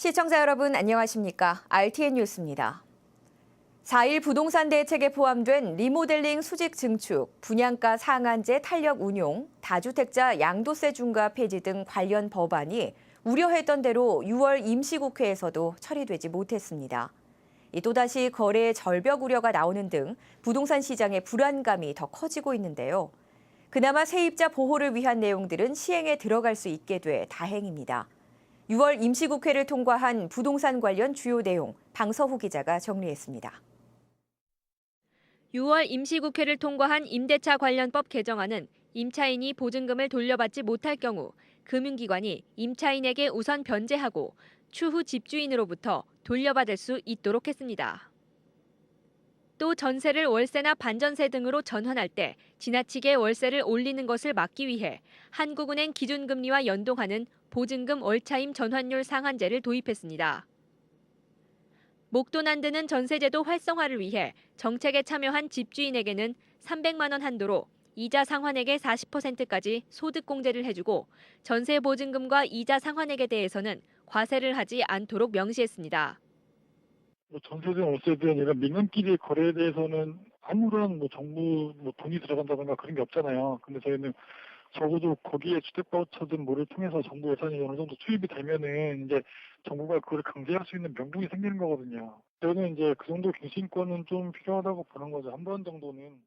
시청자 여러분 안녕하십니까? RTN 뉴스입니다. 4일 부동산 대책에 포함된 리모델링 수직 증축, 분양가 상한제 탄력 운용, 다주택자 양도세 중과 폐지 등 관련 법안이 우려했던 대로 6월 임시국회에서도 처리되지 못했습니다. 또다시 거래의 절벽 우려가 나오는 등 부동산 시장의 불안감이 더 커지고 있는데요. 그나마 세입자 보호를 위한 내용들은 시행에 들어갈 수 있게 돼 다행입니다. 6월 임시국회를 통과한 부동산 관련 주요 내용, 방서후 기자가 정리했습니다. 6월 임시국회를 통과한 임대차 관련법 개정안은 임차인이 보증금을 돌려받지 못할 경우 금융기관이 임차인에게 우선 변제하고 추후 집주인으로부터 돌려받을 수 있도록 했습니다. 또 전세를 월세나 반전세 등으로 전환할 때 지나치게 월세를 올리는 것을 막기 위해 한국은행 기준금리와 연동하는 보증금 월차임 전환율 상한제를 도입했습니다. 목돈안 드는 전세제도 활성화를 위해 정책에 참여한 집주인에게는 300만 원 한도로 이자 상환액의 40%까지 소득공제를 해주고 전세 보증금과 이자 상환액에 대해서는 과세를 하지 않도록 명시했습니다. 전세든 월세든 이런 민간끼리의 거래에 대해서는 아무런 정부 돈이 들어간다든가 그런 게 없잖아요. 근데 저희는 적어도 거기에 주택바우처든 뭐를 통해서 정부 예산이 어느 정도 투입이 되면은 이제 정부가 그걸 강제할 수 있는 명분이 생기는 거거든요. 저는 이제 그 정도 갱신권은 좀 필요하다고 보는 거죠. 한 번 정도는.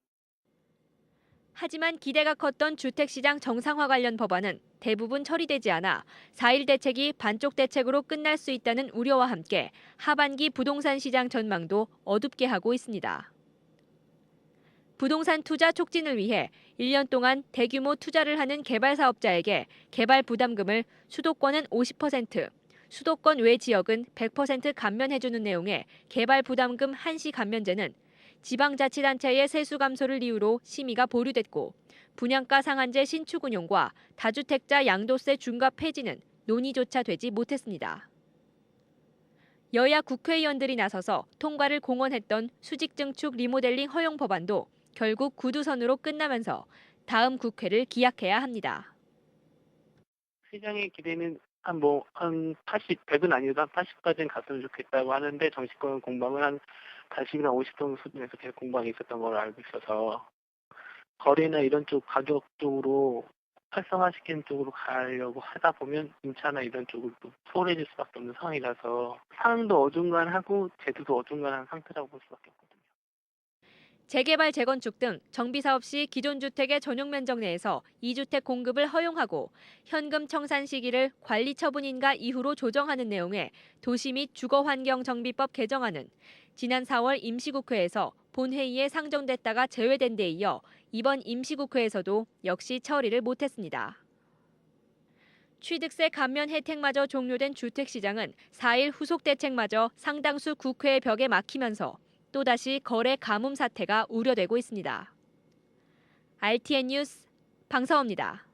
하지만 기대가 컸던 주택시장 정상화 관련 법안은 대부분 처리되지 않아 4일 대책이 반쪽 대책으로 끝날 수 있다는 우려와 함께 하반기 부동산 시장 전망도 어둡게 하고 있습니다. 부동산 투자 촉진을 위해 1년 동안 대규모 투자를 하는 개발 사업자에게 개발 부담금을 수도권은 50%, 수도권 외 지역은 100% 감면해주는 내용의 개발 부담금 한시 감면제는 지방자치단체의 세수 감소를 이유로 심의가 보류됐고 분양가 상한제 신축 운용과 다주택자 양도세 중과 폐지는 논의조차 되지 못했습니다. 여야 국회의원들이 나서서 통과를 공언했던 수직증축 리모델링 허용 법안도 결국 구두선으로 끝나면서 다음 국회를 기약해야 합니다. 시장의 기대는 한 80, 100은 아니어도 한 80까지는 갔으면 좋겠다고 하는데 정치권 공방은 한 80이나 50 정도 수준에서 계속 공방이 있었던 걸로 알고 있어서 거래나 이런 쪽 가격 쪽으로 활성화시키는 쪽으로 가려고 하다 보면 임차나 이런 쪽으로 또 소홀해질 수밖에 없는 상황이라서 상황도 어중간하고 제도도 어중간한 상태라고 볼 수밖에 없거든요. 재개발, 재건축 등 정비사업 시 기존 주택의 전용 면적 내에서 2주택 공급을 허용하고 현금 청산 시기를 관리 처분인가 이후로 조정하는 내용의 도시 및 주거환경정비법 개정안은 지난 4월 임시국회에서 본회의에 상정됐다가 제외된 데 이어 이번 임시국회에서도 역시 처리를 못했습니다. 취득세 감면 혜택마저 종료된 주택시장은 4일 후속 대책마저 상당수 국회의 벽에 막히면서 또다시 거래 가뭄 사태가 우려되고 있습니다. RTN 뉴스 방서호입니다.